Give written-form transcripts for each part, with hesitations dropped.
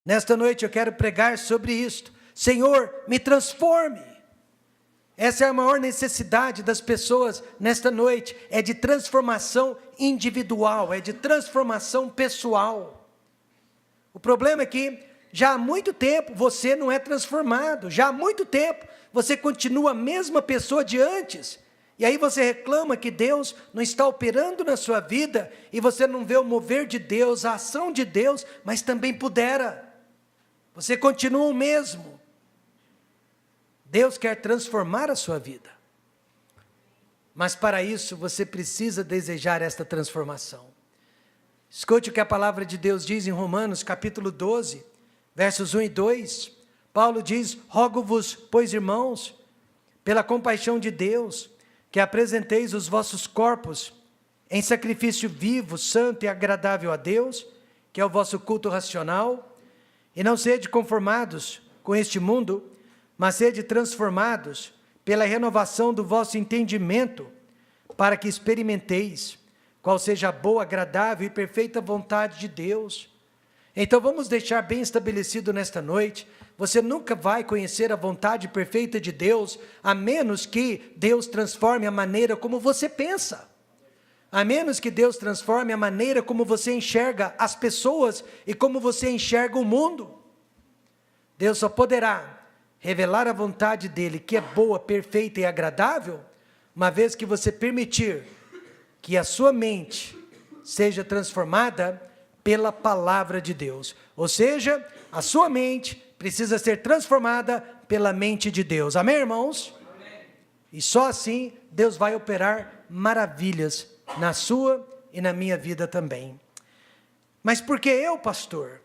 Nesta noite eu quero pregar sobre isto. Senhor, me transforme. Essa é a maior necessidade das pessoas nesta noite, é de transformação individual, é de transformação pessoal. O problema é que já há muito tempo você não é transformado, já há muito tempo você continua a mesma pessoa de antes, e aí você reclama que Deus não está operando na sua vida, e você não vê o mover de Deus, a ação de Deus, mas também pudera. Você continua o mesmo. Deus quer transformar a sua vida. Mas para isso você precisa desejar esta transformação. Escute o que a palavra de Deus diz em Romanos capítulo 12, versos 1 e 2. Paulo diz: rogo-vos, pois irmãos, pela compaixão de Deus, que apresenteis os vossos corpos em sacrifício vivo, santo e agradável a Deus, que é o vosso culto racional, e não sede conformados com este mundo, mas sede transformados pela renovação do vosso entendimento, para que experimenteis qual seja a boa, agradável e perfeita vontade de Deus. Então vamos deixar bem estabelecido nesta noite, você nunca vai conhecer a vontade perfeita de Deus, a menos que Deus transforme a maneira como você pensa, a menos que Deus transforme a maneira como você enxerga as pessoas e como você enxerga o mundo. Deus só poderá revelar a vontade dele, que é boa, perfeita e agradável, uma vez que você permitir que a sua mente seja transformada pela palavra de Deus. Ou seja, a sua mente precisa ser transformada pela mente de Deus. Amém, irmãos? Amém. E só assim Deus vai operar maravilhas na sua e na minha vida também. Mas por que eu, pastor?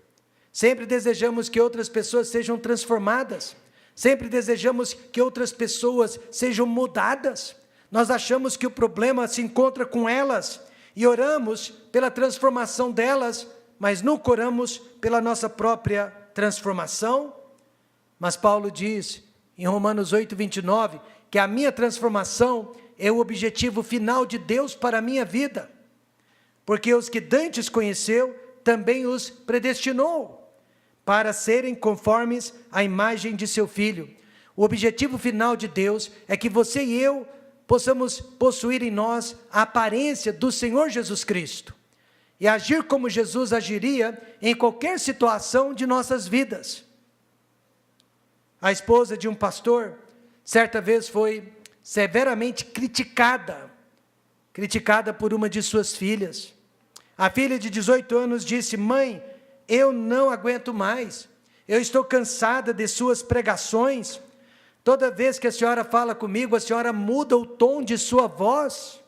Sempre desejamos que outras pessoas sejam transformadas. Sempre desejamos que outras pessoas sejam mudadas. Nós achamos que o problema se encontra com elas e oramos pela transformação delas, mas nunca oramos pela nossa própria transformação. Mas Paulo diz em Romanos 8, 29, que a minha transformação é o objetivo final de Deus para a minha vida, porque os que dantes conheceu, também os predestinou para serem conformes à imagem de seu Filho. O objetivo final de Deus é que você e eu possamos possuir em nós a aparência do Senhor Jesus Cristo e agir como Jesus agiria em qualquer situação de nossas vidas. A esposa de um pastor, certa vez foi severamente criticada por uma de suas filhas. A filha de 18 anos disse: mãe, eu não aguento mais, eu estou cansada de suas pregações, toda vez que a senhora fala comigo, a senhora muda o tom de sua voz.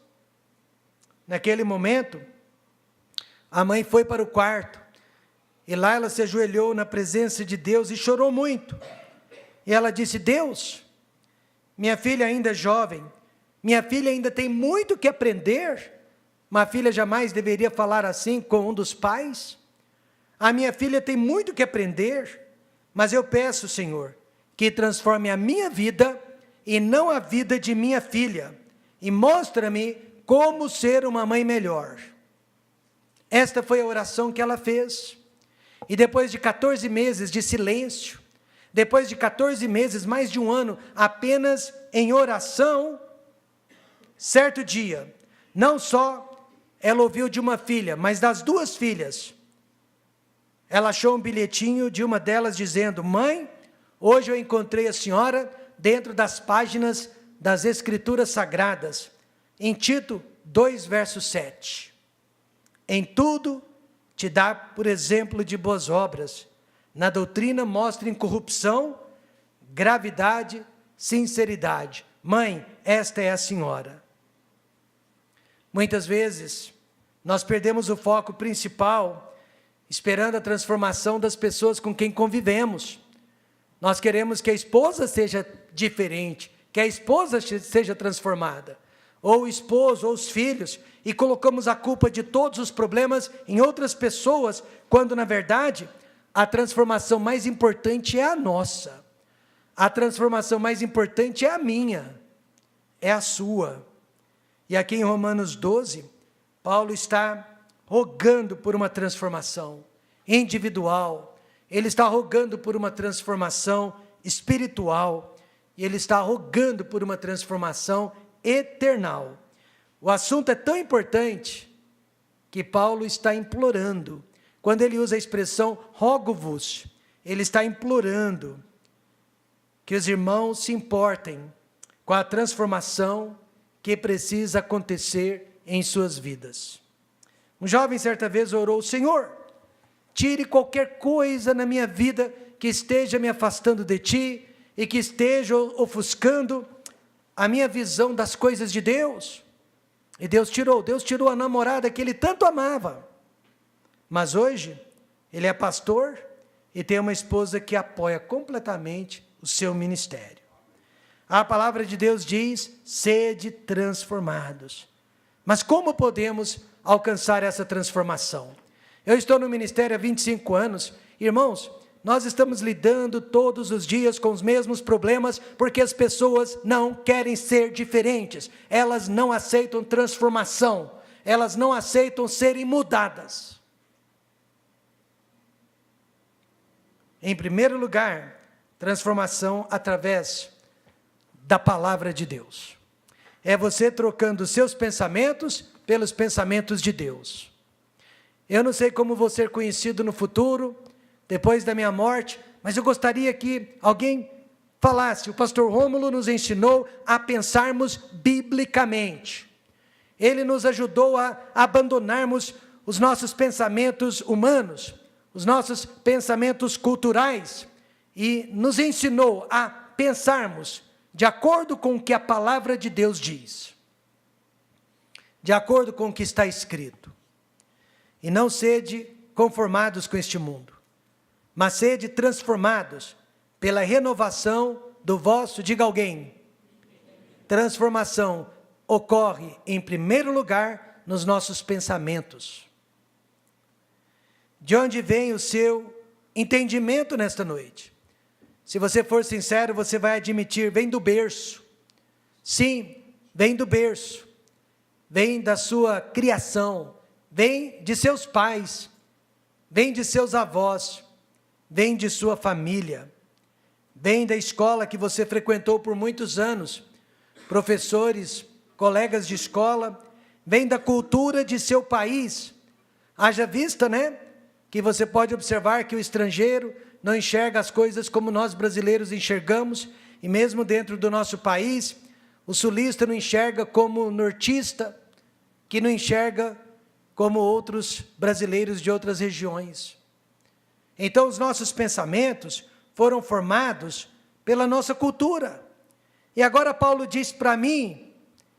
Naquele momento, a mãe foi para o quarto, e lá ela se ajoelhou na presença de Deus e chorou muito, e ela disse: Deus, minha filha ainda é jovem, minha filha ainda tem muito que aprender, uma filha jamais deveria falar assim com um dos pais. A minha filha tem muito que aprender, mas eu peço, Senhor, que transforme a minha vida e não a vida de minha filha, e mostra-me como ser uma mãe melhor. Esta foi a oração que ela fez, e depois de 14 meses de silêncio, depois de 14 meses, mais de um ano, apenas em oração, certo dia, não só ela ouviu de uma filha, mas das duas filhas, ela achou um bilhetinho de uma delas dizendo: mãe, hoje eu encontrei a senhora dentro das páginas das Escrituras Sagradas, em Tito 2, verso 7. Em tudo te dá por exemplo de boas obras, na doutrina mostra incorrupção, gravidade, sinceridade. Mãe, esta é a senhora. Muitas vezes, nós perdemos o foco principal, esperando a transformação das pessoas com quem convivemos. Nós queremos que a esposa seja diferente, que a esposa seja transformada, ou o esposo, ou os filhos, e colocamos a culpa de todos os problemas em outras pessoas, quando na verdade, a transformação mais importante é a nossa. A transformação mais importante é a minha, é a sua. E aqui em Romanos 12, Paulo está rogando por uma transformação individual, ele está rogando por uma transformação espiritual, e ele está rogando por uma transformação eternal. O assunto é tão importante que Paulo está implorando. Quando ele usa a expressão rogo-vos, ele está implorando que os irmãos se importem com a transformação que precisa acontecer em suas vidas. Um jovem certa vez orou: Senhor, tire qualquer coisa na minha vida que esteja me afastando de Ti e que esteja ofuscando a minha visão das coisas de Deus. E Deus tirou a namorada que ele tanto amava. Mas hoje, ele é pastor e tem uma esposa que apoia completamente o seu ministério. A palavra de Deus diz: sede transformados. Mas como podemos alcançar essa transformação? Eu estou no ministério há 25 anos. Irmãos, nós estamos lidando todos os dias com os mesmos problemas, porque as pessoas não querem ser diferentes. Elas não aceitam transformação. Elas não aceitam serem mudadas. Em primeiro lugar, transformação através da palavra de Deus. É você trocando os seus pensamentos pelos pensamentos de Deus. Eu não sei como vou ser conhecido no futuro, depois da minha morte, mas eu gostaria que alguém falasse: o pastor Rômulo nos ensinou a pensarmos biblicamente. Ele nos ajudou a abandonarmos os nossos pensamentos humanos, os nossos pensamentos culturais, e nos ensinou a pensarmos de acordo com o que a palavra de Deus diz, de acordo com o que está escrito. E não sede conformados com este mundo, mas sede transformados pela renovação do vosso, diga alguém, transformação ocorre em primeiro lugar nos nossos pensamentos. De onde vem o seu entendimento nesta noite? Se você for sincero, você vai admitir: vem do berço. Sim, vem do berço. Vem da sua criação. Vem de seus pais. Vem de seus avós. Vem de sua família. Vem da escola que você frequentou por muitos anos. Professores, colegas de escola. Vem da cultura de seu país. Haja vista, né? Que você pode observar que o estrangeiro não enxerga as coisas como nós brasileiros enxergamos, e mesmo dentro do nosso país, o sulista não enxerga como o nortista, que não enxerga como outros brasileiros de outras regiões. Então, os nossos pensamentos foram formados pela nossa cultura. E agora Paulo diz para mim: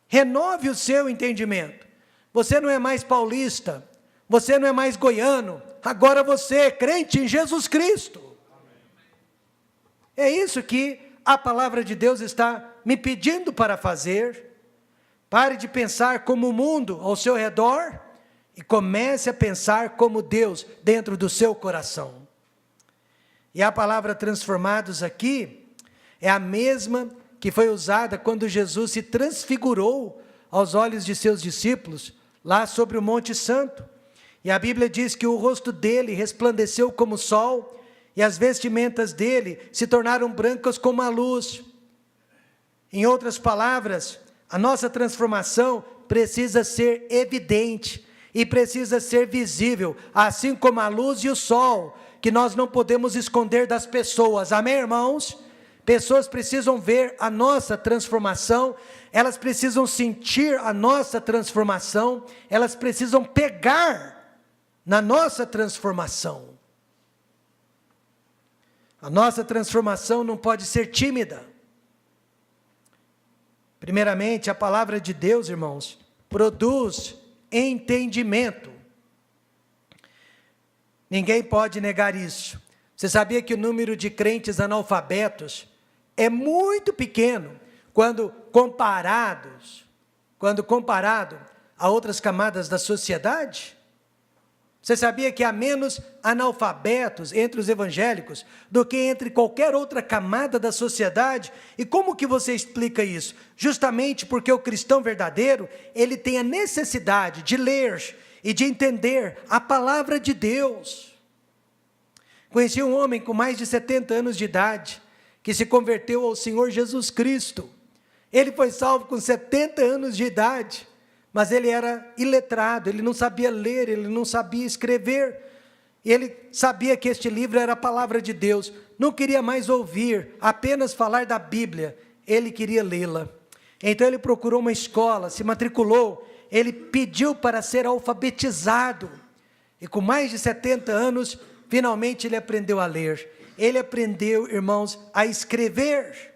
renove o seu entendimento. Você não é mais paulista, você não é mais goiano, agora você é crente em Jesus Cristo. É isso que a palavra de Deus está me pedindo para fazer. Pare de pensar como o mundo ao seu redor e comece a pensar como Deus dentro do seu coração. E a palavra transformados aqui é a mesma que foi usada quando Jesus se transfigurou aos olhos de seus discípulos lá sobre o Monte Santo. E a Bíblia diz que o rosto dele resplandeceu como o sol, e as vestimentas dele se tornaram brancas como a luz. Em outras palavras, a nossa transformação precisa ser evidente e precisa ser visível, assim como a luz e o sol, que nós não podemos esconder das pessoas. Amém, irmãos? Pessoas precisam ver a nossa transformação, elas precisam sentir a nossa transformação, elas precisam pegar na nossa transformação. A nossa transformação não pode ser tímida. Primeiramente, a palavra de Deus, irmãos, produz entendimento. Ninguém pode negar isso. Você sabia que o número de crentes analfabetos é muito pequeno quando comparado a outras camadas da sociedade? Você sabia que há menos analfabetos entre os evangélicos do que entre qualquer outra camada da sociedade? E como que você explica isso? Justamente porque o cristão verdadeiro, ele tem a necessidade de ler e de entender a palavra de Deus. Conheci um homem com mais de 70 anos de idade, que se converteu ao Senhor Jesus Cristo. Ele foi salvo com 70 anos de idade, mas ele era iletrado, ele não sabia ler, ele não sabia escrever. Ele sabia que este livro era a palavra de Deus, não queria mais ouvir, apenas falar da Bíblia, ele queria lê-la. Então ele procurou uma escola, se matriculou, ele pediu para ser alfabetizado, e com mais de 70 anos, finalmente ele aprendeu a ler. Ele aprendeu, irmãos, a escrever,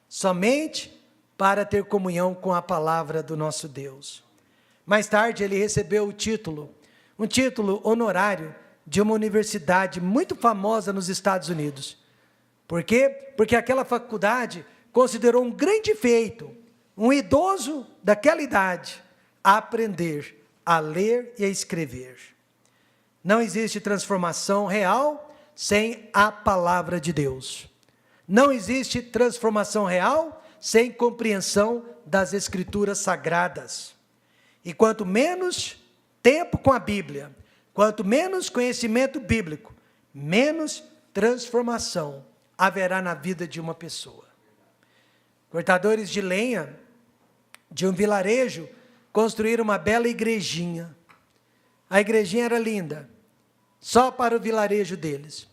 somente para ter comunhão com a palavra do nosso Deus. Mais tarde ele recebeu o título, um título honorário de uma universidade muito famosa nos Estados Unidos. Por quê? Porque aquela faculdade considerou um grande feito, um idoso daquela idade, a aprender a ler e a escrever. Não existe transformação real sem a palavra de Deus. Não existe transformação real sem compreensão das Escrituras Sagradas. E quanto menos tempo com a Bíblia, quanto menos conhecimento bíblico, menos transformação haverá na vida de uma pessoa. Cortadores de lenha de um vilarejo construíram uma bela igrejinha. A igrejinha era linda, só para o vilarejo deles.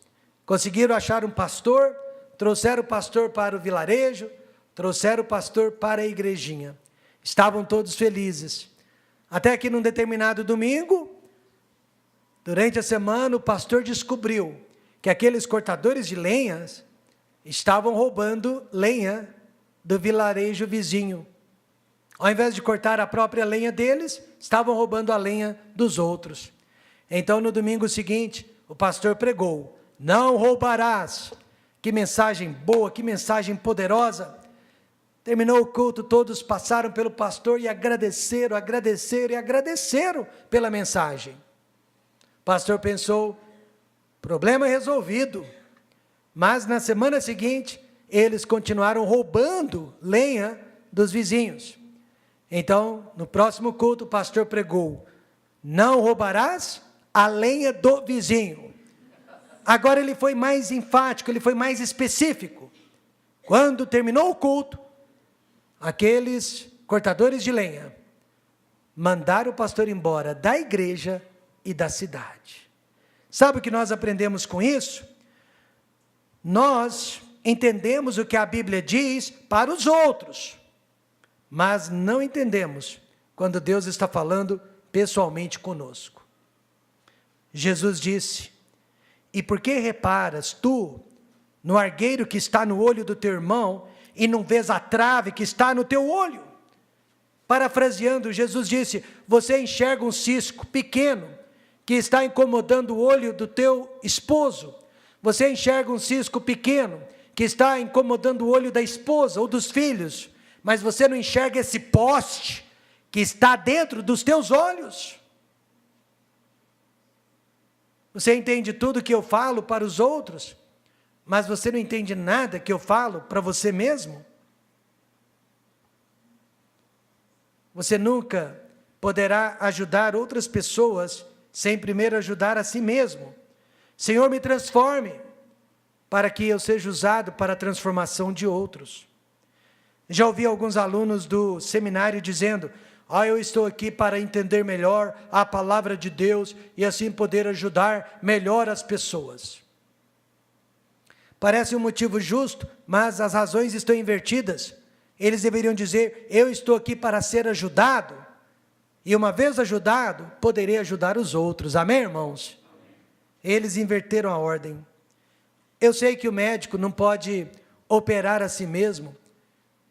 Conseguiram achar um pastor, trouxeram o pastor para o vilarejo, trouxeram o pastor para a igrejinha. Estavam todos felizes. Até que num determinado domingo, durante a semana, o pastor descobriu que aqueles cortadores de lenhas estavam roubando lenha do vilarejo vizinho. Ao invés de cortar a própria lenha deles, estavam roubando a lenha dos outros. Então, no domingo seguinte, o pastor pregou: não roubarás. Que mensagem boa, que mensagem poderosa. Terminou o culto, todos passaram pelo pastor e agradeceram pela mensagem. O pastor pensou: problema resolvido. Mas na semana seguinte, eles continuaram roubando lenha dos vizinhos. Então, no próximo culto, o pastor pregou: não roubarás a lenha do vizinho. Agora ele foi mais enfático, ele foi mais específico. Quando terminou o culto, aqueles cortadores de lenha mandaram o pastor embora da igreja e da cidade. Sabe o que nós aprendemos com isso? Nós entendemos o que a Bíblia diz para os outros, mas não entendemos quando Deus está falando pessoalmente conosco. Jesus disse: e por que reparas tu no argueiro que está no olho do teu irmão e não vês a trave que está no teu olho? Parafraseando, Jesus disse: você enxerga um cisco pequeno que está incomodando o olho do teu esposo, você enxerga um cisco pequeno que está incomodando o olho da esposa ou dos filhos, mas você não enxerga esse poste que está dentro dos teus olhos. Você entende tudo que eu falo para os outros, mas você não entende nada que eu falo para você mesmo? Você nunca poderá ajudar outras pessoas sem primeiro ajudar a si mesmo. Senhor, me transforme, para que eu seja usado para a transformação de outros. Já ouvi alguns alunos do seminário dizendo: eu estou aqui para entender melhor a palavra de Deus e assim poder ajudar melhor as pessoas. Parece um motivo justo, mas as razões estão invertidas. Eles deveriam dizer: eu estou aqui para ser ajudado, e uma vez ajudado, poderei ajudar os outros. Amém, irmãos? Eles inverteram a ordem. Eu sei que o médico não pode operar a si mesmo.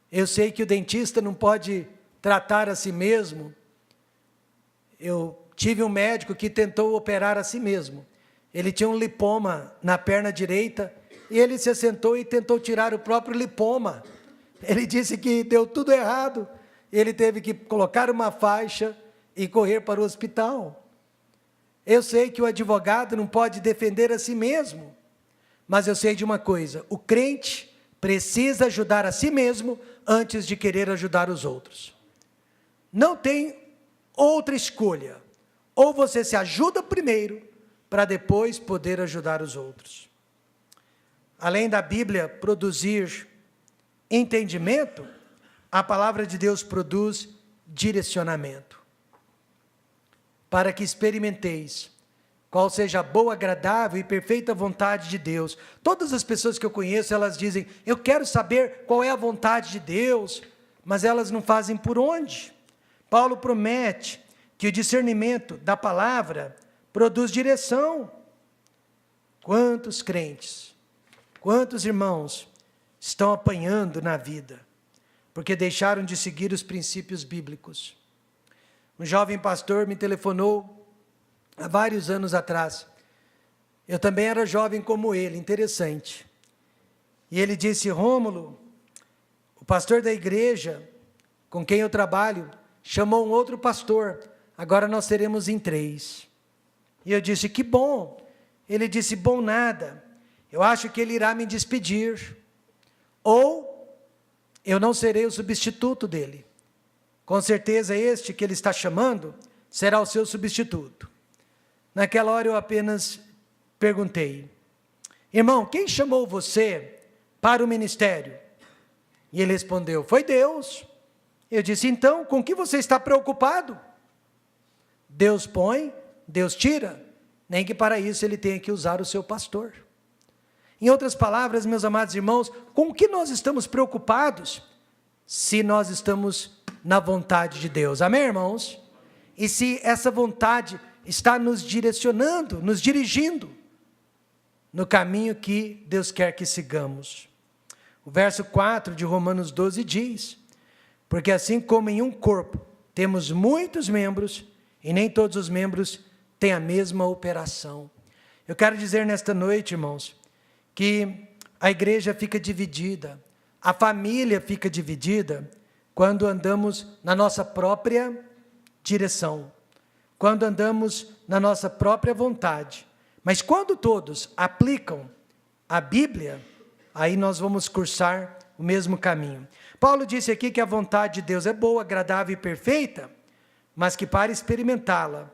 Eu sei que o dentista não pode tratar a si mesmo. Eu tive um médico que tentou operar a si mesmo. Ele tinha um lipoma na perna direita, e ele se assentou e tentou tirar o próprio lipoma. Ele disse que deu tudo errado, ele teve que colocar uma faixa e correr para o hospital. Eu sei que o advogado não pode defender a si mesmo, mas eu sei de uma coisa: o crente precisa ajudar a si mesmo antes de querer ajudar os outros. Não tem outra escolha. Ou você se ajuda primeiro, para depois poder ajudar os outros. Além da Bíblia produzir entendimento, a palavra de Deus produz direcionamento. Para que experimenteis qual seja a boa, agradável e perfeita vontade de Deus. Todas as pessoas que eu conheço, elas dizem, eu quero saber qual é a vontade de Deus, mas elas não fazem por onde. Paulo promete que o discernimento da palavra produz direção. Quantos crentes, quantos irmãos estão apanhando na vida, porque deixaram de seguir os princípios bíblicos. Um jovem pastor me telefonou há vários anos atrás. Eu também era jovem como ele, interessante. E ele disse, Rômulo, o pastor da igreja com quem eu trabalho chamou um outro pastor, agora nós seremos em 3. E eu disse, que bom. Ele disse, bom nada, eu acho que ele irá me despedir, ou eu não serei o substituto dele. Com certeza este que ele está chamando será o seu substituto. Naquela hora eu apenas perguntei, irmão, quem chamou você para o ministério? E ele respondeu, foi Deus. Eu disse, então, com que você está preocupado? Deus põe, Deus tira, nem que para isso ele tenha que usar o seu pastor. Em outras palavras, meus amados irmãos, com o que nós estamos preocupados, se nós estamos na vontade de Deus, amém, irmãos? E se essa vontade está nos direcionando, nos dirigindo no caminho que Deus quer que sigamos. O verso 4 de Romanos 12 diz, porque assim como em um corpo temos muitos membros, e nem todos os membros têm a mesma operação. Eu quero dizer nesta noite, irmãos, que a igreja fica dividida, a família fica dividida, quando andamos na nossa própria direção, quando andamos na nossa própria vontade. Mas quando todos aplicam a Bíblia, aí nós vamos cursar o mesmo caminho. Paulo disse aqui que a vontade de Deus é boa, agradável e perfeita, mas que para experimentá-la,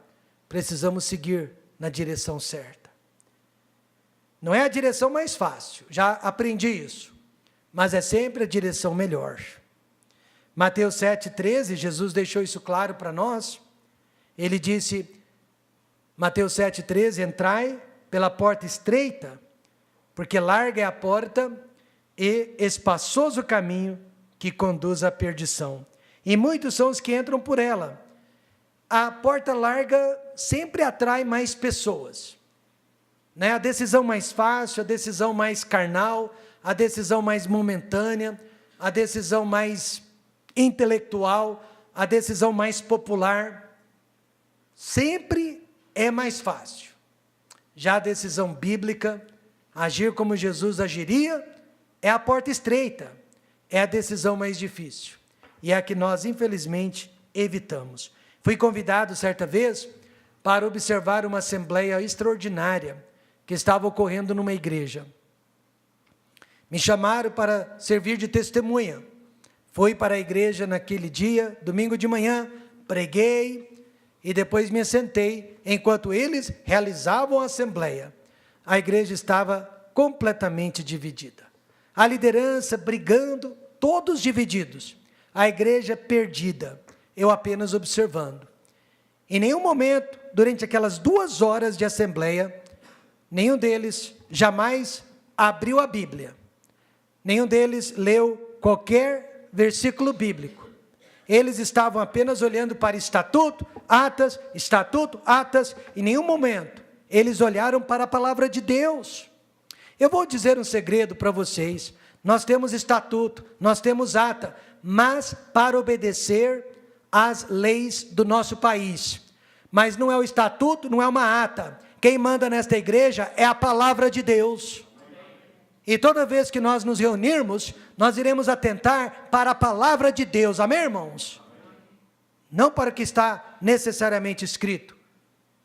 precisamos seguir na direção certa. Não é a direção mais fácil, já aprendi isso, mas é sempre a direção melhor. Mateus 7,13, Jesus deixou isso claro para nós. Ele disse, Mateus 7,13, entrai pela porta estreita, porque larga é a porta e espaçoso o caminho que conduz à perdição. E muitos são os que entram por ela. A porta larga sempre atrai mais pessoas. Né? A decisão mais fácil, a decisão mais carnal, a decisão mais momentânea, a decisão mais intelectual, a decisão mais popular, sempre é mais fácil. Já a decisão bíblica, agir como Jesus agiria, é a porta estreita, é a decisão mais difícil, e é a que nós, infelizmente, evitamos. Fui convidado, certa vez, para observar uma assembleia extraordinária, que estava ocorrendo numa igreja. Me chamaram para servir de testemunha. Fui para a igreja naquele dia, domingo de manhã, preguei, e depois me sentei, enquanto eles realizavam a assembleia. A igreja estava completamente dividida. A liderança brigando, todos divididos. A igreja perdida, eu apenas observando. Em nenhum momento, durante aquelas 2 horas de assembleia, nenhum deles jamais abriu a Bíblia. Nenhum deles leu qualquer versículo bíblico. Eles estavam apenas olhando para estatuto, atas, em nenhum momento eles olharam para a palavra de Deus. Eu vou dizer um segredo para vocês, nós temos estatuto, nós temos ata, mas para obedecer às leis do nosso país. Mas não é o estatuto, não é uma ata, quem manda nesta igreja é a palavra de Deus. E toda vez que nós nos reunirmos, nós iremos atentar para a palavra de Deus, amém, irmãos? Não para o que está necessariamente escrito,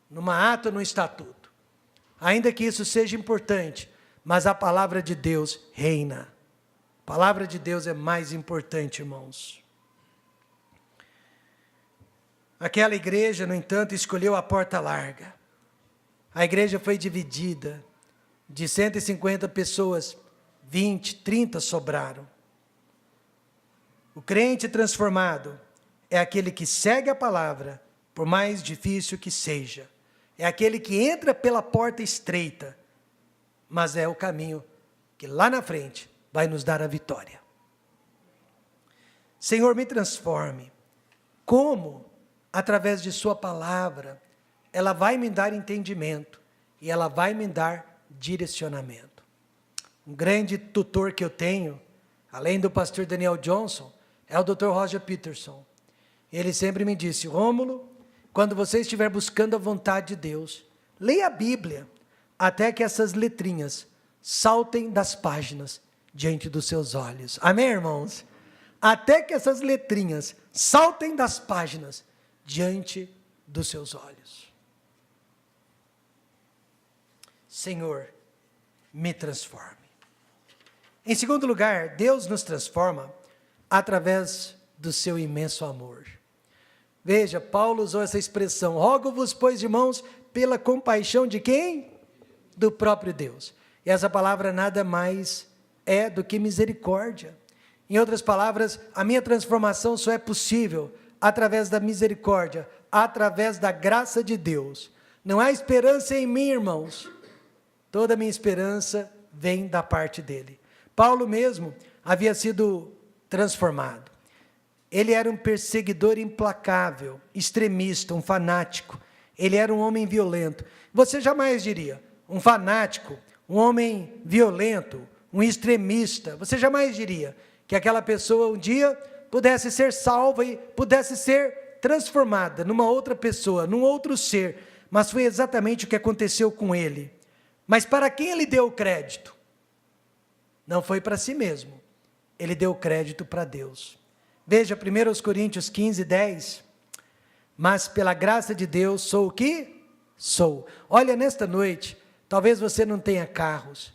numa ata ou num estatuto. Ainda que isso seja importante, mas a palavra de Deus reina. A palavra de Deus é mais importante, irmãos. Aquela igreja, no entanto, escolheu a porta larga. A igreja foi dividida. De 150 pessoas, 20, 30 sobraram. O crente transformado é aquele que segue a palavra, por mais difícil que seja. É aquele que entra pela porta estreita, mas é o caminho que lá na frente vai nos dar a vitória. Senhor, me transforme. Como? Através de sua palavra, ela vai me dar entendimento e ela vai me dar direcionamento. Um grande tutor que eu tenho, além do pastor Daniel Johnson, é o Dr. Roger Peterson. Ele sempre me disse: Rômulo, quando você estiver buscando a vontade de Deus, leia a Bíblia, até que essas letrinhas saltem das páginas diante dos seus olhos. Amém, irmãos? Até que essas letrinhas saltem das páginas diante dos seus olhos. Senhor, me transforme. Em segundo lugar, Deus nos transforma através do seu imenso amor. Veja, Paulo usou essa expressão: rogo-vos, pois, irmãos, pela compaixão de quem? Do próprio Deus. E essa palavra nada mais é do que misericórdia. Em outras palavras, a minha transformação só é possível através da misericórdia, através da graça de Deus. Não há esperança em mim, irmãos. Toda a minha esperança vem da parte dele. Paulo mesmo havia sido transformado. Ele era um perseguidor implacável, extremista, um fanático. Ele era um homem violento. Você jamais diria, um fanático, um homem violento, um extremista. Você jamais diria que aquela pessoa um dia pudesse ser salva e pudesse ser transformada numa outra pessoa, num outro ser. Mas foi exatamente o que aconteceu com ele. Mas para quem ele deu o crédito? Não foi para si mesmo. Ele deu o crédito para Deus. Veja 1 Coríntios 15, 10. Mas pela graça de Deus sou o que? Sou. Olha, nesta noite, talvez você não tenha carros.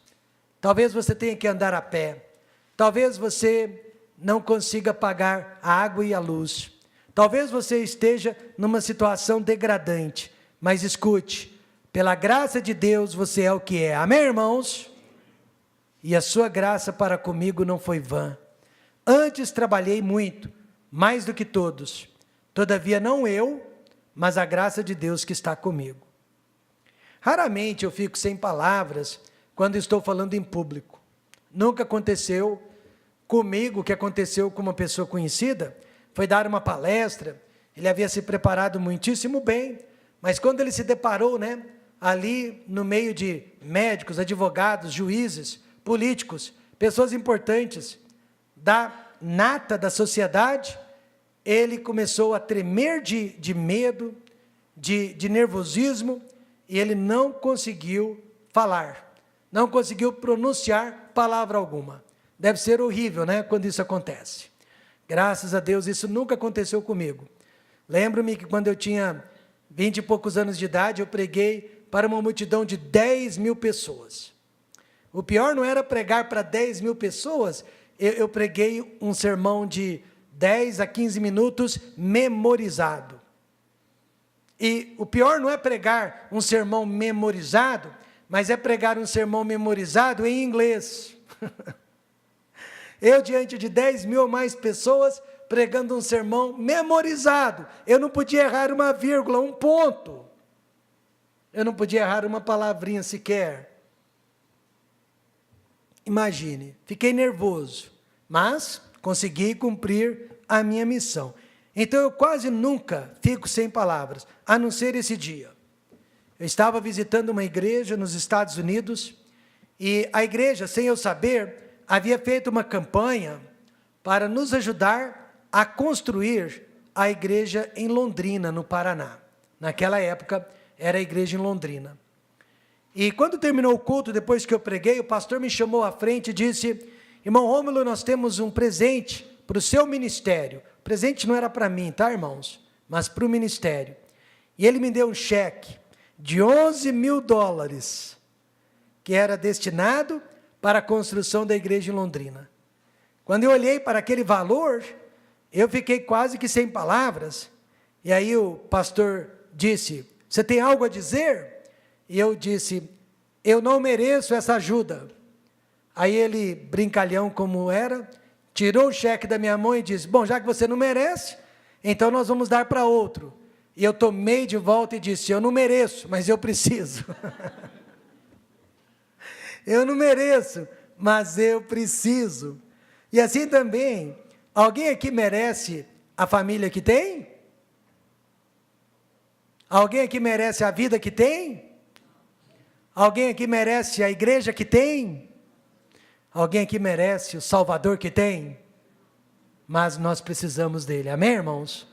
Talvez você tenha que andar a pé. Talvez você não consiga pagar a água e a luz. Talvez você esteja numa situação degradante. Mas escute, pela graça de Deus você é o que é. Amém, irmãos? E a sua graça para comigo não foi vã. Antes trabalhei muito, mais do que todos. Todavia não eu, mas a graça de Deus que está comigo. Raramente eu fico sem palavras quando estou falando em público. Nunca aconteceu comigo o que aconteceu com uma pessoa conhecida. Foi dar uma palestra, ele havia se preparado muitíssimo bem, mas quando ele se deparou, ali no meio de médicos, advogados, juízes, políticos, pessoas importantes, da nata da sociedade, ele começou a tremer de medo, de nervosismo, e ele não conseguiu falar, não conseguiu pronunciar palavra alguma. Deve ser horrível, quando isso acontece. Graças a Deus, isso nunca aconteceu comigo. Lembro-me que quando eu tinha 20 e poucos anos de idade, eu preguei para uma multidão de 10 mil pessoas. O pior não era pregar para 10 mil pessoas, eu preguei um sermão de 10 a 15 minutos memorizado. E o pior não é pregar um sermão memorizado, mas é pregar um sermão memorizado em inglês. Eu, diante de 10 mil ou mais pessoas, pregando um sermão memorizado. Eu não podia errar uma vírgula, um ponto. Eu não podia errar uma palavrinha sequer. Imagine, fiquei nervoso, mas consegui cumprir a minha missão. Então eu quase nunca fico sem palavras, a não ser esse dia. Eu estava visitando uma igreja nos Estados Unidos, e a igreja, sem eu saber, havia feito uma campanha para nos ajudar a construir a igreja em Londrina, no Paraná. Naquela época, era a igreja em Londrina. E quando terminou o culto, depois que eu preguei, o pastor me chamou à frente e disse: irmão Rômulo, nós temos um presente para o seu ministério. O presente não era para mim, tá, irmãos? Mas para o ministério. E ele me deu um cheque de $11 mil, que era destinado para a construção da igreja em Londrina. Quando eu olhei para aquele valor, eu fiquei quase que sem palavras. E aí o pastor disse: você tem algo a dizer? e eu disse, eu não mereço essa ajuda. Aí ele, brincalhão como era, tirou o cheque da minha mão e disse, bom, já que você não merece, então nós vamos dar para outro. E eu tomei de volta e disse, eu não mereço, mas eu preciso. Eu não mereço, mas eu preciso. E assim também, alguém aqui merece a família que tem? Alguém aqui merece a vida que tem? Alguém aqui merece a igreja que tem? Alguém aqui merece o Salvador que tem? Mas nós precisamos dele, amém, irmãos?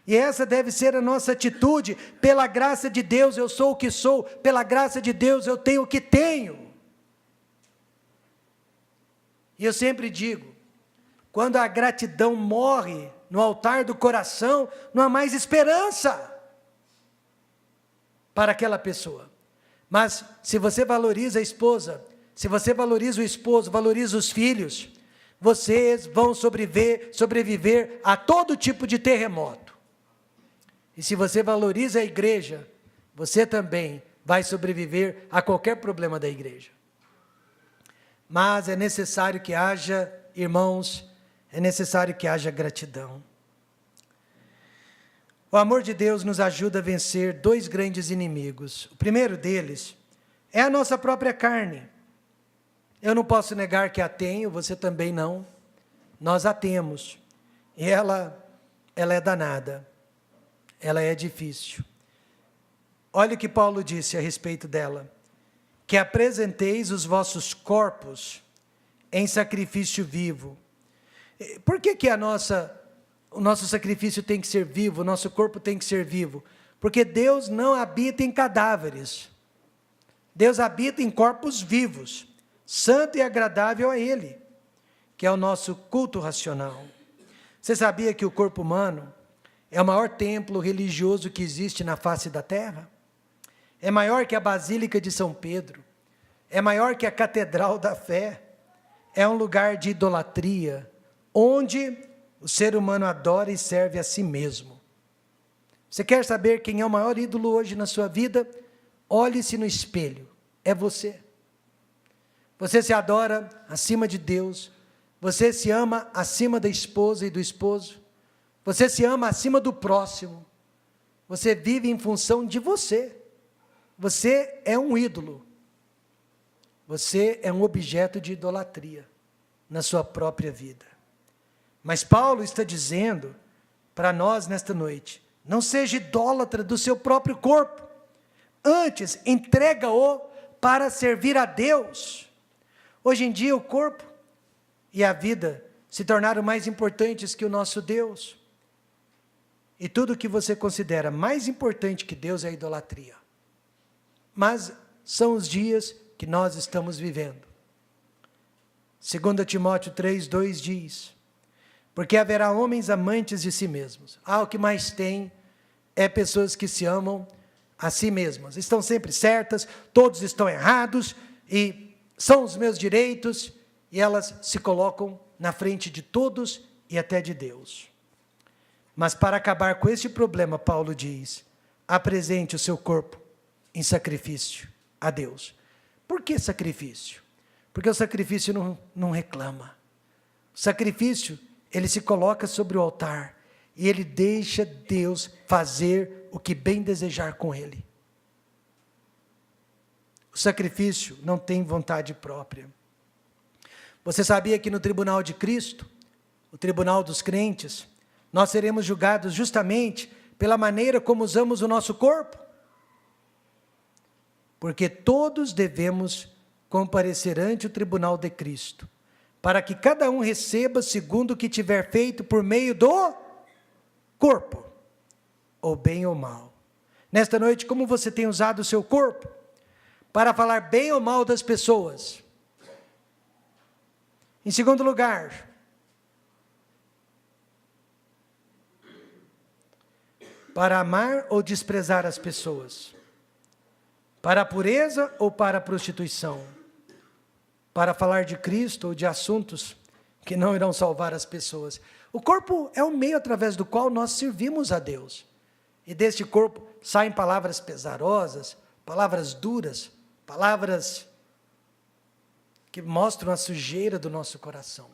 E essa deve ser a nossa atitude, pela graça de Deus eu sou o que sou, pela graça de Deus eu tenho o que tenho. E eu sempre digo, quando a gratidão morre no altar do coração, não há mais esperança para aquela pessoa. Mas se você valoriza a esposa, se você valoriza o esposo, valoriza os filhos, vocês vão sobreviver a todo tipo de terremoto. E se você valoriza a igreja, você também vai sobreviver a qualquer problema da igreja. Mas é necessário que haja, irmãos, é necessário que haja gratidão. O amor de Deus nos ajuda a vencer dois grandes inimigos. O primeiro deles é a nossa própria carne. Eu não posso negar que a tenho, você também não. Nós a temos. E ela é danada. Ela é difícil. Olha o que Paulo disse a respeito dela. Que apresenteis os vossos corpos em sacrifício vivo. Por que o nosso sacrifício tem que ser vivo, o nosso corpo tem que ser vivo? Porque Deus não habita em cadáveres. Deus habita em corpos vivos, santo e agradável a Ele, que é o nosso culto racional. Você sabia que o corpo humano é o maior templo religioso que existe na face da terra? É maior que a Basílica de São Pedro, é maior que a Catedral da Fé, é um lugar de idolatria, onde o ser humano adora e serve a si mesmo. Você quer saber quem é o maior ídolo hoje na sua vida? Olhe-se no espelho, é você. Você se adora acima de Deus, você se ama acima da esposa e do esposo, você se ama acima do próximo, você vive em função de você. Você é um ídolo. Você é um objeto de idolatria na sua própria vida. Mas Paulo está dizendo para nós nesta noite, não seja idólatra do seu próprio corpo. Antes, entrega-o para servir a Deus. Hoje em dia o corpo e a vida se tornaram mais importantes que o nosso Deus. E tudo que você considera mais importante que Deus é a idolatria. Mas são os dias que nós estamos vivendo. 2 Timóteo 3:2 diz, porque haverá homens amantes de si mesmos. O que mais tem é pessoas que se amam a si mesmas. Estão sempre certas, todos estão errados, e são os meus direitos, e elas se colocam na frente de todos e até de Deus. Mas para acabar com este problema, Paulo diz, apresente o seu corpo em sacrifício a Deus. Por que sacrifício? Porque o sacrifício não reclama. O sacrifício, ele se coloca sobre o altar e ele deixa Deus fazer o que bem desejar com ele. O sacrifício não tem vontade própria. Você sabia que no tribunal de Cristo, o tribunal dos crentes, nós seremos julgados justamente pela maneira como usamos o nosso corpo? Porque todos devemos comparecer ante o tribunal de Cristo, para que cada um receba segundo o que tiver feito por meio do corpo, ou bem ou mal. Nesta noite, como você tem usado o seu corpo? Para falar bem ou mal das pessoas. Em segundo lugar, para amar ou desprezar as pessoas? Para a pureza ou para a prostituição? Para falar de Cristo ou de assuntos que não irão salvar as pessoas? O corpo é o meio através do qual nós servimos a Deus. E deste corpo saem palavras pesarosas, palavras duras, palavras que mostram a sujeira do nosso coração.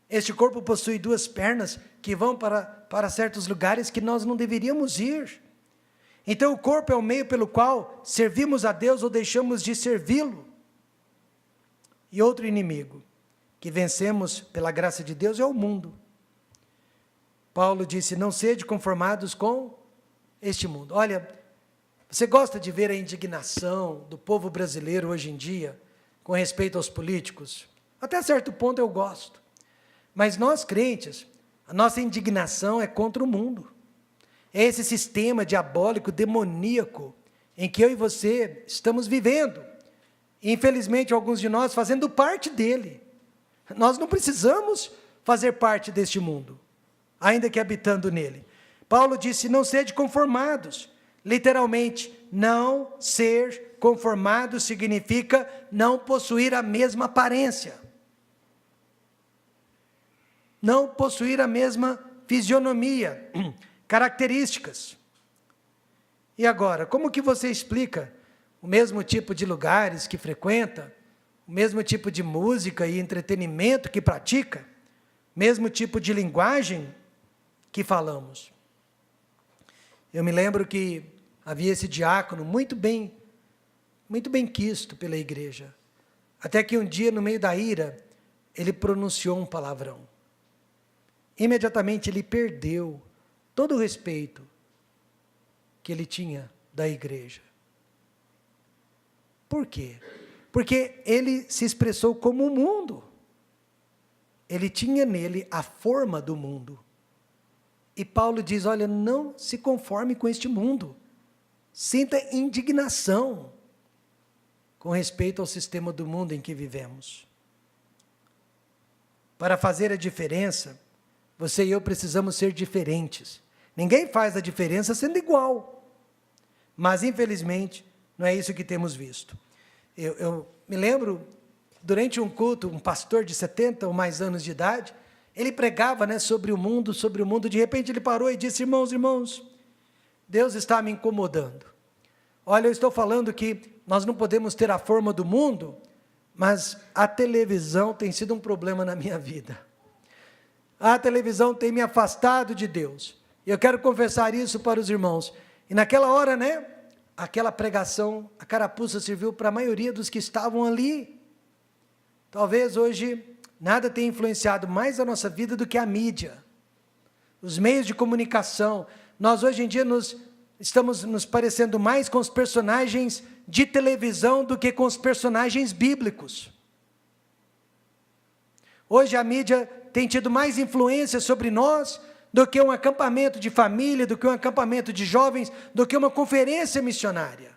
Este corpo possui 2 pernas que vão para certos lugares que nós não deveríamos ir. Então o corpo é o meio pelo qual servimos a Deus ou deixamos de servi-lo. E outro inimigo que vencemos pela graça de Deus é o mundo. Paulo disse, não sede conformados com este mundo. Olha, você gosta de ver a indignação do povo brasileiro hoje em dia com respeito aos políticos? Até certo ponto eu gosto. Mas nós crentes, a nossa indignação é contra o mundo. É esse sistema diabólico, demoníaco, em que eu e você estamos vivendo. E, infelizmente, alguns de nós fazendo parte dele. Nós não precisamos fazer parte deste mundo, ainda que habitando nele. Paulo disse, não sede conformados. Literalmente, não ser conformado significa não possuir a mesma aparência. Não possuir a mesma fisionomia, características. E agora, como que você explica o mesmo tipo de lugares que frequenta, o mesmo tipo de música e entretenimento que pratica, mesmo tipo de linguagem que falamos? Eu me lembro que havia esse diácono muito bem quisto pela igreja, até que um dia, no meio da ira, ele pronunciou um palavrão. Imediatamente ele perdeu todo o respeito que ele tinha da igreja. Por quê? Porque ele se expressou como o mundo. Ele tinha nele a forma do mundo. E Paulo diz, olha, não se conforme com este mundo. Sinta indignação com respeito ao sistema do mundo em que vivemos. Para fazer a diferença, você e eu precisamos ser diferentes. Ninguém faz a diferença sendo igual. Mas, infelizmente, não é isso que temos visto. Eu me lembro, durante um culto, um pastor de 70 ou mais anos de idade, ele pregava, sobre o mundo, de repente ele parou e disse, irmãos, Deus está me incomodando. Olha, eu estou falando que nós não podemos ter a forma do mundo, mas a televisão tem sido um problema na minha vida. A televisão tem me afastado de Deus. E eu quero confessar isso para os irmãos. E naquela hora, aquela pregação, a carapuça serviu para a maioria dos que estavam ali. Talvez hoje nada tenha influenciado mais a nossa vida do que a mídia. Os meios de comunicação. Nós hoje em dia estamos nos parecendo mais com os personagens de televisão do que com os personagens bíblicos. Hoje a mídia tem tido mais influência sobre nós do que um acampamento de família, do que um acampamento de jovens, do que uma conferência missionária.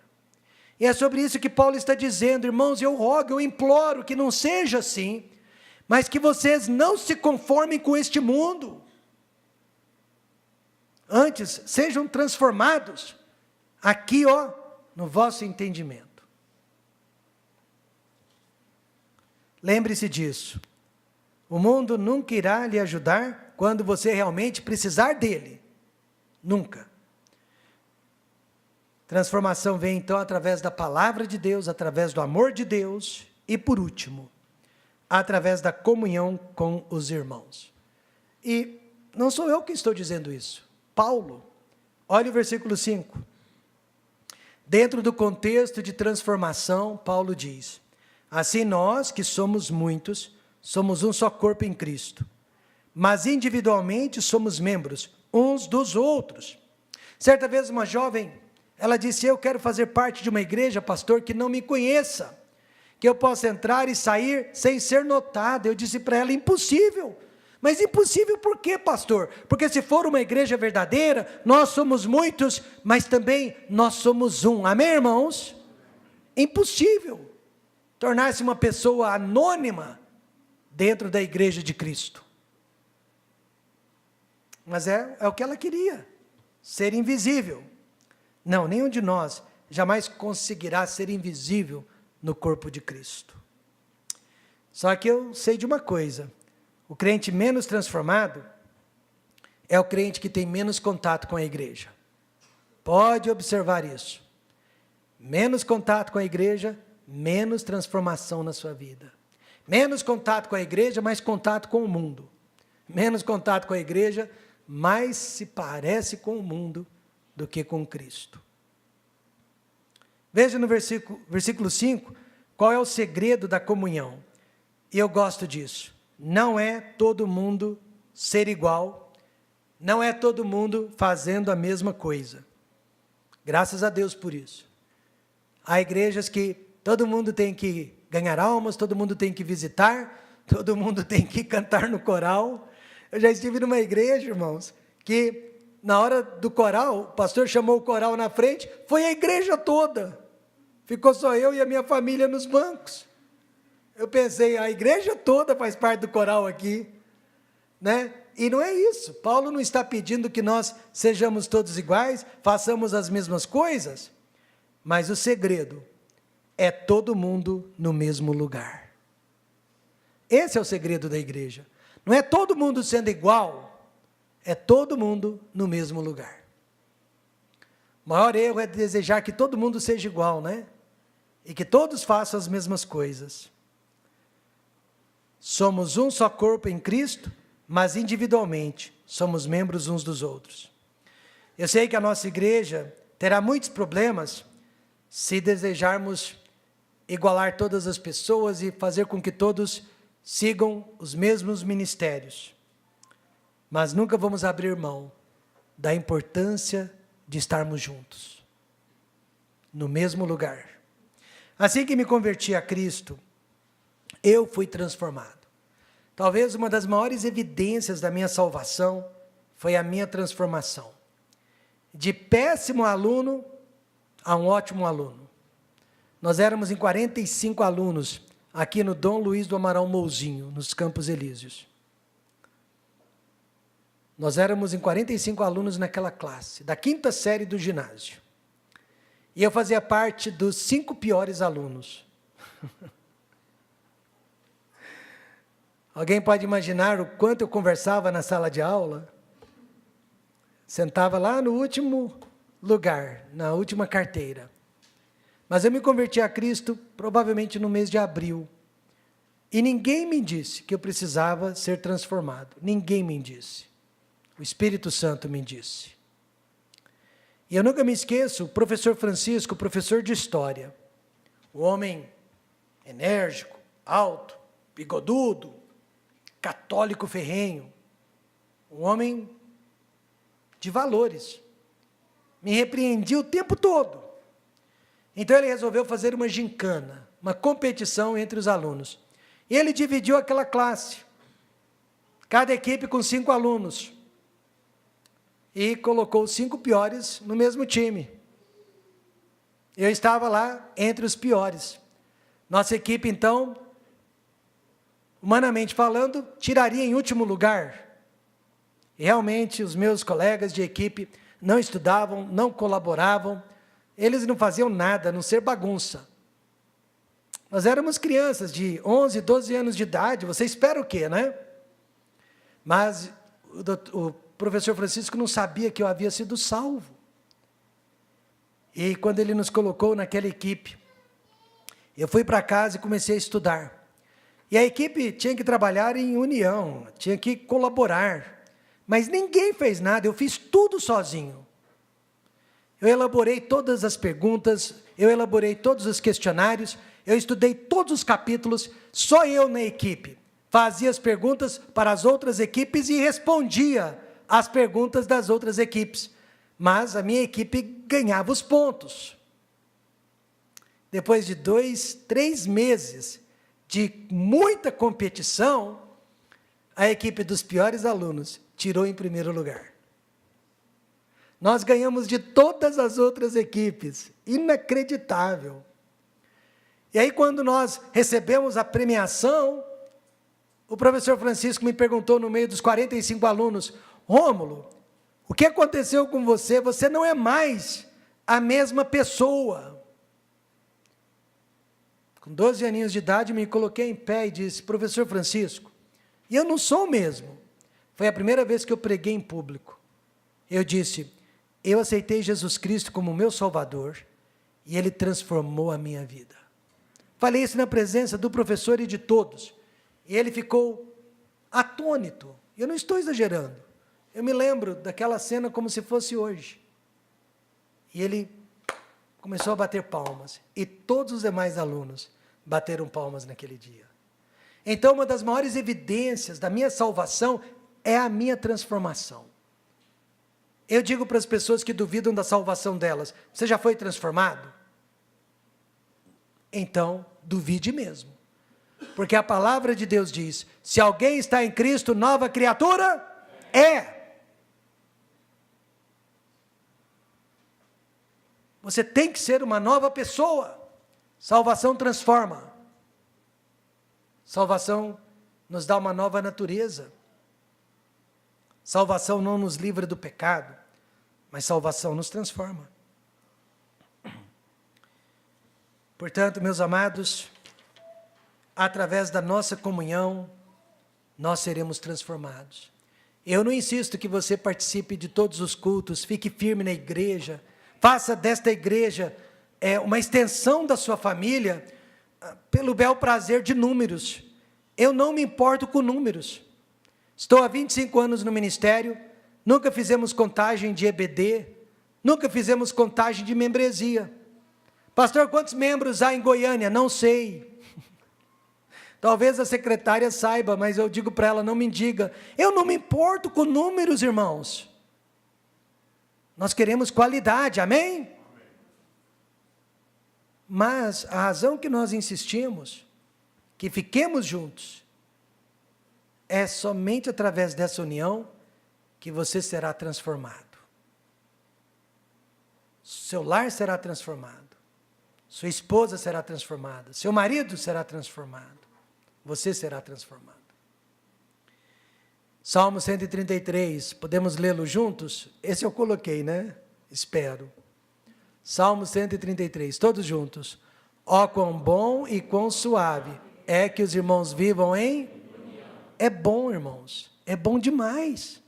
E é sobre isso que Paulo está dizendo, irmãos, eu rogo, eu imploro que não seja assim, mas que vocês não se conformem com este mundo. Antes, sejam transformados aqui, no vosso entendimento. Lembre-se disso. O mundo nunca irá lhe ajudar quando você realmente precisar dele. Nunca. Transformação vem então através da palavra de Deus, através do amor de Deus e, por último, através da comunhão com os irmãos. E não sou eu que estou dizendo isso. Paulo, olha o versículo 5. Dentro do contexto de transformação, Paulo diz, assim nós, que somos muitos, somos um só corpo em Cristo, mas individualmente somos membros uns dos outros. Certa vez uma jovem, ela disse, eu quero fazer parte de uma igreja, pastor, que não me conheça, que eu possa entrar e sair sem ser notada. Eu disse para ela, impossível. Mas impossível por quê, pastor? Porque se for uma igreja verdadeira, nós somos muitos, mas também nós somos um. Amém, irmãos? Impossível tornar-se uma pessoa anônima dentro da igreja de Cristo. Mas é o que ela queria, ser invisível. Não, nenhum de nós jamais conseguirá ser invisível no corpo de Cristo. Só que eu sei de uma coisa, o crente menos transformado é o crente que tem menos contato com a igreja. Pode observar isso. Menos contato com a igreja, menos transformação na sua vida. Menos contato com a igreja, mais contato com o mundo. Menos contato com a igreja, mais se parece com o mundo do que com Cristo. Veja no versículo 5, qual é o segredo da comunhão. E eu gosto disso. Não é todo mundo ser igual, não é todo mundo fazendo a mesma coisa. Graças a Deus por isso. Há igrejas que todo mundo tem que ganhar almas, todo mundo tem que visitar, todo mundo tem que cantar no coral. Eu já estive numa igreja, irmãos, que na hora do coral, o pastor chamou o coral na frente, foi a igreja toda. Ficou só eu e a minha família nos bancos. Eu pensei, a igreja toda faz parte do coral aqui, né? E não é isso. Paulo não está pedindo que nós sejamos todos iguais, façamos as mesmas coisas, mas o segredo é todo mundo no mesmo lugar. Esse é o segredo da igreja. Não é todo mundo sendo igual, é todo mundo no mesmo lugar. O maior erro é desejar que todo mundo seja igual, né? E que todos façam as mesmas coisas. Somos um só corpo em Cristo, mas individualmente somos membros uns dos outros. Eu sei que a nossa igreja terá muitos problemas se desejarmos igualar todas as pessoas e fazer com que todos sigam os mesmos ministérios. Mas nunca vamos abrir mão da importância de estarmos juntos, no mesmo lugar. Assim que me converti a Cristo, eu fui transformado. Talvez uma das maiores evidências da minha salvação foi a minha transformação. De péssimo aluno a um ótimo aluno. Nós éramos em 45 alunos, aqui no Dom Luiz do Amaral Mouzinho, nos Campos Elíseos. Nós éramos em 45 alunos naquela classe, da 5ª série do ginásio. E eu fazia parte dos 5 piores alunos. Alguém pode imaginar o quanto eu conversava na sala de aula? Sentava lá no último lugar, na última carteira. Mas eu me converti a Cristo provavelmente no mês de abril. E ninguém me disse que eu precisava ser transformado. Ninguém me disse. O Espírito Santo me disse. E eu nunca me esqueço, o professor Francisco, professor de História, um homem enérgico, alto, bigodudo, católico ferrenho, um homem de valores, me repreendia o tempo todo. Então ele resolveu fazer uma gincana, uma competição entre os alunos. E ele dividiu aquela classe, cada equipe com 5 alunos. E colocou os 5 piores no mesmo time. Eu estava lá entre os piores. Nossa equipe, então, humanamente falando, tiraria em último lugar. E realmente, os meus colegas de equipe não estudavam, não colaboravam, eles não faziam nada, a não ser bagunça. Nós éramos crianças de 11, 12 anos de idade, você espera o quê, né? Mas o professor Francisco não sabia que eu havia sido salvo. E quando ele nos colocou naquela equipe, eu fui para casa e comecei a estudar. E a equipe tinha que trabalhar em união, tinha que colaborar. Mas ninguém fez nada, eu fiz tudo sozinho. Eu elaborei todas as perguntas, eu elaborei todos os questionários, eu estudei todos os capítulos, só eu na equipe. Fazia as perguntas para as outras equipes e respondia as perguntas das outras equipes. Mas a minha equipe ganhava os pontos. Depois de 2, 3 meses de muita competição, a equipe dos piores alunos tirou em primeiro lugar. Nós ganhamos de todas as outras equipes. Inacreditável. E aí, quando nós recebemos a premiação, o professor Francisco me perguntou no meio dos 45 alunos: Rômulo, o que aconteceu com você? Você não é mais a mesma pessoa. Com 12 aninhos de idade, me coloquei em pé e disse: professor Francisco, e eu não sou o mesmo. Foi a primeira vez que eu preguei em público. Eu disse: eu aceitei Jesus Cristo como meu Salvador e Ele transformou a minha vida. Falei isso na presença do professor e de todos. E ele ficou atônito. Eu não estou exagerando. Eu me lembro daquela cena como se fosse hoje. E ele começou a bater palmas. E todos os demais alunos bateram palmas naquele dia. Então, uma das maiores evidências da minha salvação é a minha transformação. Eu digo para as pessoas que duvidam da salvação delas: você já foi transformado? Então, duvide mesmo. Porque a palavra de Deus diz: se alguém está em Cristo, nova criatura é. Você tem que ser uma nova pessoa. Salvação transforma. Salvação nos dá uma nova natureza. Salvação não nos livra do pecado, mas salvação nos transforma. Portanto, meus amados, através da nossa comunhão, nós seremos transformados. Eu não insisto que você participe de todos os cultos, fique firme na igreja, faça desta igreja uma extensão da sua família, pelo bel prazer de números. Eu não me importo com números. Estou há 25 anos no ministério, nunca fizemos contagem de EBD, nunca fizemos contagem de membresia. Pastor, quantos membros há em Goiânia? Não sei. Talvez a secretária saiba, mas eu digo para ela: não me diga. Eu não me importo com números, irmãos. Nós queremos qualidade, amém? Mas a razão que nós insistimos, que fiquemos juntos, é somente através dessa união que você será transformado. Seu lar será transformado. Sua esposa será transformada. Seu marido será transformado. Você será transformado. Salmo 133, podemos lê-lo juntos? Esse eu coloquei, né? Espero. Salmo 133, todos juntos. Ó, quão bom e quão suave é que os irmãos vivam em... É bom, irmãos. É bom demais.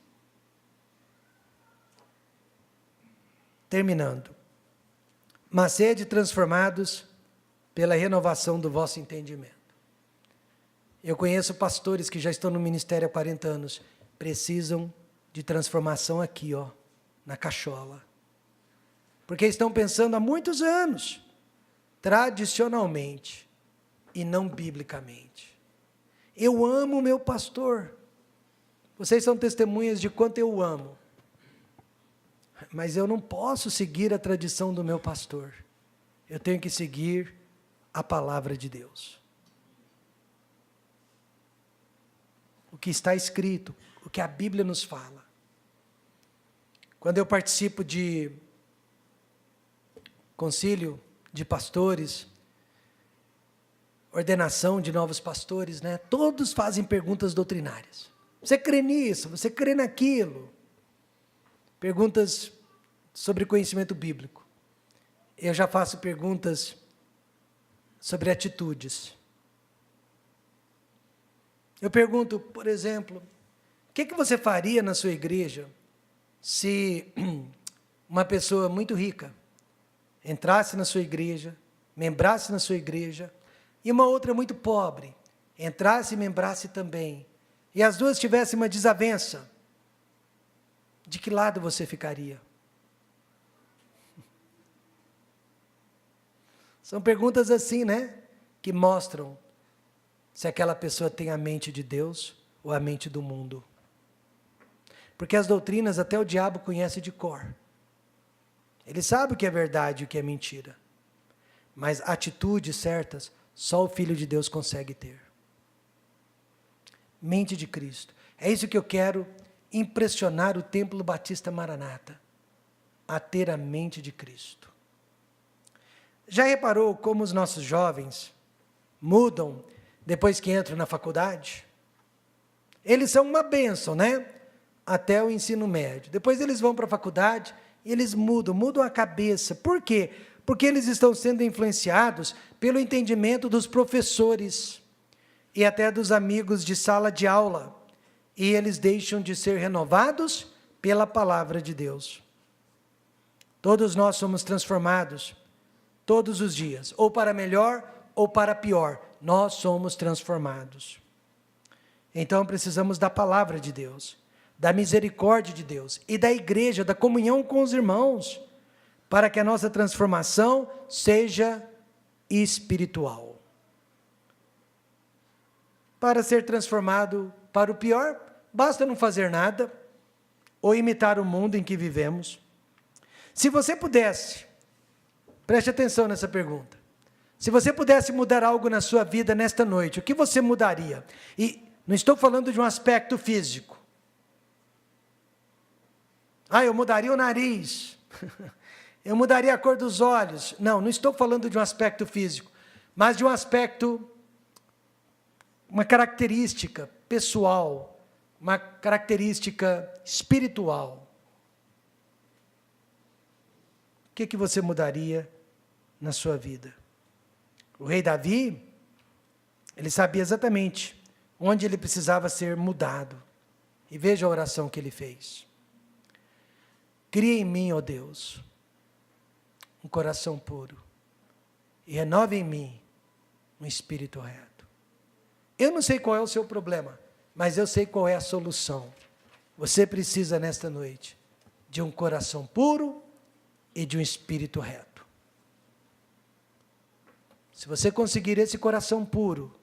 Terminando. Mas sede transformados pela renovação do vosso entendimento. Eu conheço pastores que já estão no ministério há 40 anos, precisam de transformação aqui, ó, na cachola. Porque estão pensando há muitos anos, tradicionalmente, e não biblicamente. Eu amo o meu pastor. Vocês são testemunhas de quanto eu o amo. Mas eu não posso seguir a tradição do meu pastor. Eu tenho que seguir a palavra de Deus. O que está escrito, o que a Bíblia nos fala. Quando eu participo de concílio de pastores, ordenação de novos pastores, né? Todos fazem perguntas doutrinárias. Você crê nisso? Você crê naquilo? Perguntas sobre conhecimento bíblico. Eu já faço perguntas sobre atitudes. Eu pergunto, por exemplo, o que você faria na sua igreja se uma pessoa muito rica entrasse na sua igreja, membrasse na sua igreja, e uma outra muito pobre entrasse e membrasse também, e as duas tivessem uma desavença? De que lado você ficaria? São perguntas assim, né? Que mostram se aquela pessoa tem a mente de Deus ou a mente do mundo. Porque as doutrinas até o diabo conhece de cor. Ele sabe o que é verdade e o que é mentira. Mas atitudes certas, só o Filho de Deus consegue ter. Mente de Cristo. É isso que eu quero impressionar o Templo Batista Maranata, a ter a mente de Cristo. Já reparou como os nossos jovens mudam depois que entram na faculdade? Eles são uma bênção, né? Até o ensino médio. Depois eles vão para a faculdade e eles mudam a cabeça. Por quê? Porque eles estão sendo influenciados pelo entendimento dos professores e até dos amigos de sala de aula. E eles deixam de ser renovados pela palavra de Deus. Todos nós somos transformados todos os dias, ou para melhor ou para pior, nós somos transformados. Então precisamos da palavra de Deus, da misericórdia de Deus e da igreja, da comunhão com os irmãos, para que a nossa transformação seja espiritual. Para ser transformado para o pior, basta não fazer nada ou imitar o mundo em que vivemos. Se você pudesse, preste atenção nessa pergunta, se você pudesse mudar algo na sua vida nesta noite, o que você mudaria? E não estou falando de um aspecto físico. Eu mudaria o nariz, eu mudaria a cor dos olhos. Não, não estou falando de um aspecto físico, mas de um aspecto, uma característica pessoal, uma característica espiritual. O que você mudaria na sua vida? O rei Davi, ele sabia exatamente onde ele precisava ser mudado. E veja a oração que ele fez. Cria em mim, ó Deus, um coração puro, e renova em mim um espírito reto. Eu não sei qual é o seu problema, mas eu sei qual é a solução. Você precisa nesta noite de um coração puro e de um espírito reto. Se você conseguir esse coração puro,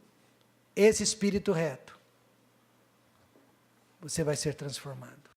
esse espírito reto, você vai ser transformado.